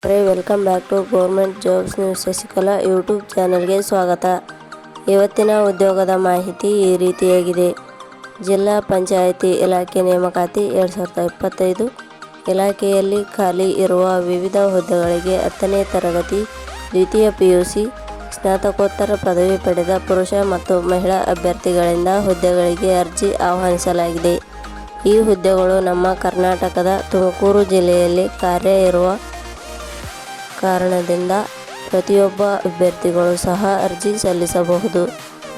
Welcome back to government jobs news Shashikala YouTube ಚಾನಲ್ಗೆ ಸ್ವಾಗತ. ಇವತ್ತಿನ ಉದ್ಯೋಗದ ಮಾಹಿತಿ ಈ ರೀತಿಯಾಗಿದೆ. ಜಿಲ್ಲಾ ಪಂಚಾಯಿತಿ ಇಲಾಖೆ ನೇಮಕಾತಿ 2025 ಇಲಾಖೆಯಲ್ಲಿ ಖಾಲಿ ಇರುವ ವಿವಿಧ ಹುದ್ದೆಗಳಿಗೆ 10ನೇ ತರಗತಿ, ದ್ವಿತೀಯ PUC, ಸ್ನಾತಕೋತ್ತರ ಪದವಿ ಪಡೆದ ಪುರುಷ ಮತ್ತು ಮಹಿಳಾ ಅಭ್ಯರ್ಥಿಗಳಿಂದ ಹುದ್ದೆಗಳಿಗೆ ಅರ್ಜಿ ಆಹ್ವಾನಿಸಲಾಗಿದೆ. ಈ ಹುದ್ದೆಗಳು ನಮ್ಮ ಕರ್ನಾಟಕದ ತುಮಕೂರು ಜಿಲ್ಲೆಯಲ್ಲಿ ಕಾರ್ಯ ಇರುವ ಕಾರಣದಿಂದ ಪ್ರತಿಯೊಬ್ಬ ಅಭ್ಯರ್ಥಿಗಳು ಸಹ ಅರ್ಜಿ ಸಲ್ಲಿಸಬಹುದು.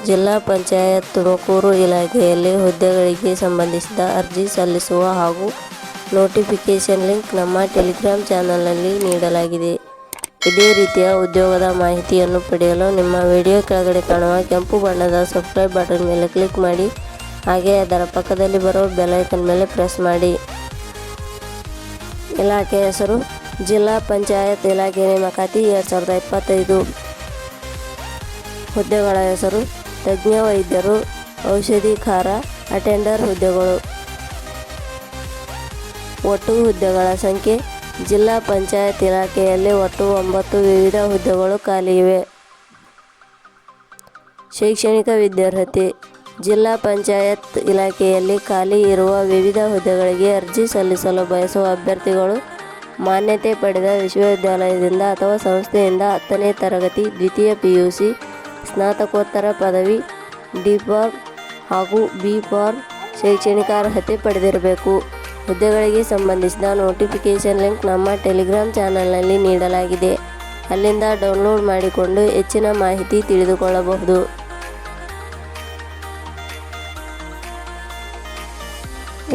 ಜಿಲ್ಲಾ ಪಂಚಾಯತ್ ತುಮಕೂರು ಇಲಾಖೆಯಲ್ಲಿ ಹುದ್ದೆಗಳಿಗೆ ಸಂಬಂಧಿಸಿದ ಅರ್ಜಿ ಸಲ್ಲಿಸುವ ಹಾಗೂ ನೋಟಿಫಿಕೇಷನ್ ಲಿಂಕ್ ನಮ್ಮ ಟೆಲಿಗ್ರಾಮ್ ಚಾನಲ್ನಲ್ಲಿ ನೀಡಲಾಗಿದೆ. ಇದೇ ರೀತಿಯ ಉದ್ಯೋಗದ ಮಾಹಿತಿಯನ್ನು ಪಡೆಯಲು ನಿಮ್ಮ ವಿಡಿಯೋ ಕೆಳಗಡೆ ಕಾಣುವ ಕೆಂಪು ಬಣ್ಣದ ಸಬ್ಸ್ಕ್ರೈಬ್ ಬಟನ್ ಮೇಲೆ ಕ್ಲಿಕ್ ಮಾಡಿ, ಹಾಗೆ ಅದರ ಪಕ್ಕದಲ್ಲಿ ಬರುವ ಬೆಲ್ ಐಕಾನ್ ಮೇಲೆ ಪ್ರೆಸ್ ಮಾಡಿ. ಇಲಾಖೆ ಹೆಸರು ಜಿಲ್ಲಾ ಪಂಚಾಯತ್ ಇಲಾಖೆ ನೇಮಕಾತಿ 2025. ಹುದ್ದೆಗಳ ಹೆಸರು ತಜ್ಞ ವೈದ್ಯರು, ಔಷಧಿಕಾರ, ಅಟೆಂಡರ್ ಹುದ್ದೆಗಳು. ಒಟ್ಟು ಹುದ್ದೆಗಳ ಸಂಖ್ಯೆ ಜಿಲ್ಲಾ ಪಂಚಾಯತ್ ಇಲಾಖೆಯಲ್ಲಿ ಒಟ್ಟು 9 ವಿವಿಧ ಹುದ್ದೆಗಳು ಖಾಲಿ ಇವೆ. ಶೈಕ್ಷಣಿಕ ವಿದ್ಯಾರ್ಹತೆ ಜಿಲ್ಲಾ ಪಂಚಾಯತ್ ಇಲಾಖೆಯಲ್ಲಿ ಖಾಲಿ ಇರುವ ವಿವಿಧ ಹುದ್ದೆಗಳಿಗೆ ಅರ್ಜಿ ಸಲ್ಲಿಸಲು ಬಯಸುವ ಅಭ್ಯರ್ಥಿಗಳು ಮಾನ್ಯತೆ ಪಡೆದ ವಿಶ್ವವಿದ್ಯಾಲಯದಿಂದ ಅಥವಾ ಸಂಸ್ಥೆಯಿಂದ 10ನೇ ತರಗತಿ, ದ್ವಿತೀಯ PUC, ಸ್ನಾತಕೋತ್ತರ ಪದವಿ, D.Pharm ಹಾಗೂ B.Pharm ಶೈಕ್ಷಣಿಕ ಅರ್ಹತೆ ಪಡೆದಿರಬೇಕು. ಹುದ್ದೆಗಳಿಗೆ ಸಂಬಂಧಿಸಿದ ನೋಟಿಫಿಕೇಷನ್ ಲಿಂಕ್ ನಮ್ಮ ಟೆಲಿಗ್ರಾಮ್ ಚಾನಲ್ನಲ್ಲಿ ನೀಡಲಾಗಿದೆ. ಅಲ್ಲಿಂದ ಡೌನ್ಲೋಡ್ ಮಾಡಿಕೊಂಡು ಹೆಚ್ಚಿನ ಮಾಹಿತಿ ತಿಳಿದುಕೊಳ್ಳಬಹುದು.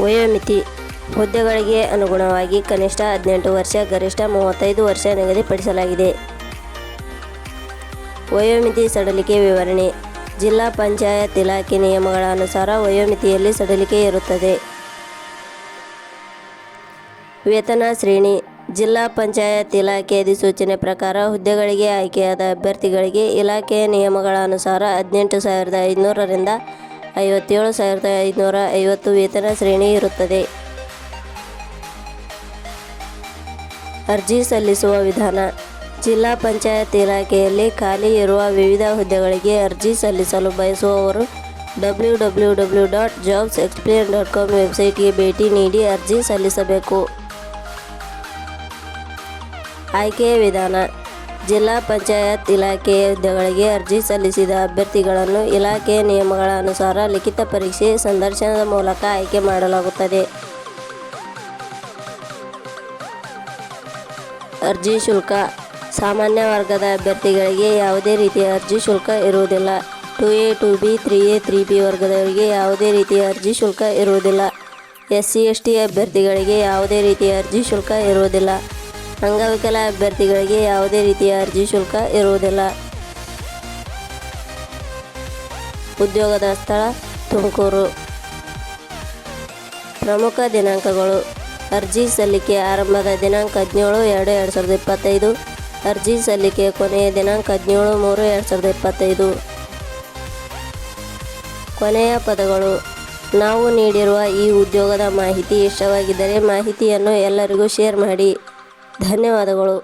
ವಯೋಮಿತಿ ಹುದ್ದೆಗಳಿಗೆ ಅನುಗುಣವಾಗಿ ಕನಿಷ್ಠ 18 ವರ್ಷ, ಗರಿಷ್ಠ 35 ವರ್ಷ ನಿಗದಿಪಡಿಸಲಾಗಿದೆ. ವಯೋಮಿತಿ ಸಡಿಲಿಕೆ ವಿವರಣೆ ಜಿಲ್ಲಾ ಪಂಚಾಯತ್ ಇಲಾಖೆ ನಿಯಮಗಳ ಅನುಸಾರ ವಯೋಮಿತಿಯಲ್ಲಿ ಸಡಿಲಿಕೆ ಇರುತ್ತದೆ. ವೇತನ ಶ್ರೇಣಿ ಜಿಲ್ಲಾ ಪಂಚಾಯತ್ ಇಲಾಖೆ ಅಧಿಸೂಚನೆ ಪ್ರಕಾರ ಹುದ್ದೆಗಳಿಗೆ ಆಯ್ಕೆಯಾದ ಅಭ್ಯರ್ಥಿಗಳಿಗೆ ಇಲಾಖೆಯ ನಿಯಮಗಳ ಅನುಸಾರ 18,500 ರಿಂದ 57,550 ವೇತನ ಶ್ರೇಣಿ ಇರುತ್ತದೆ. ಅರ್ಜಿ ಸಲ್ಲಿಸುವ ವಿಧಾನ ಜಿಲ್ಲಾ ಪಂಚಾಯತ್ ಇಲಾಖೆಯಲ್ಲಿ ಖಾಲಿ ಇರುವ ವಿವಿಧ ಹುದ್ದೆಗಳಿಗೆ ಅರ್ಜಿ ಸಲ್ಲಿಸಲು ಬಯಸುವವರು www.jobsexplain.com ವೆಬ್ಸೈಟ್ಗೆ ಭೇಟಿ ನೀಡಿ ಅರ್ಜಿ ಸಲ್ಲಿಸಬೇಕು. ಆಯ್ಕೆಯ ವಿಧಾನ ಜಿಲ್ಲಾ ಪಂಚಾಯತ್ ಇಲಾಖೆಯ ಹುದ್ದೆಗಳಿಗೆ ಅರ್ಜಿ ಸಲ್ಲಿಸಿದ ಅಭ್ಯರ್ಥಿಗಳನ್ನು ಇಲಾಖೆಯ ನಿಯಮಗಳ ಅನುಸಾರ ಲಿಖಿತ ಪರೀಕ್ಷೆ, ಸಂದರ್ಶನದ ಮೂಲಕ ಆಯ್ಕೆ ಮಾಡಲಾಗುತ್ತದೆ. ಅರ್ಜಿ ಶುಲ್ಕ ಸಾಮಾನ್ಯ ವರ್ಗದ ಅಭ್ಯರ್ಥಿಗಳಿಗೆ ಯಾವುದೇ ರೀತಿಯ ಅರ್ಜಿ ಶುಲ್ಕ ಇರುವುದಿಲ್ಲ. 2A, 2B, 3A, 3B ವರ್ಗದವರಿಗೆ ಯಾವುದೇ ರೀತಿಯ ಅರ್ಜಿ ಶುಲ್ಕ ಇರುವುದಿಲ್ಲ. SC/ST ಅಭ್ಯರ್ಥಿಗಳಿಗೆ ಯಾವುದೇ ರೀತಿಯ ಅರ್ಜಿ ಶುಲ್ಕ ಇರುವುದಿಲ್ಲ. ಅಂಗವಿಕಲ ಅಭ್ಯರ್ಥಿಗಳಿಗೆ ಯಾವುದೇ ರೀತಿಯ ಅರ್ಜಿ ಶುಲ್ಕ ಇರುವುದಿಲ್ಲ. ಉದ್ಯೋಗದ ಸ್ಥಳ ತುಮಕೂರು. ಪ್ರಮುಖ ದಿನಾಂಕಗಳು ಅರ್ಜಿ ಸಲ್ಲಿಕೆ ಆರಂಭದ ದಿನಾಂಕ 17/2/2025. ಅರ್ಜಿ ಸಲ್ಲಿಕೆ ಕೊನೆಯ ದಿನಾಂಕ 17/3/2025. ಕೊನೆಯ ಪದಗಳು ನಾವು ನೀಡಿರುವ ಈ ಉದ್ಯೋಗದ ಮಾಹಿತಿ ಇಷ್ಟವಾಗಿದ್ದರೆ ಮಾಹಿತಿಯನ್ನು ಎಲ್ಲರಿಗೂ ಶೇರ್ ಮಾಡಿ. ಧನ್ಯವಾದಗಳು.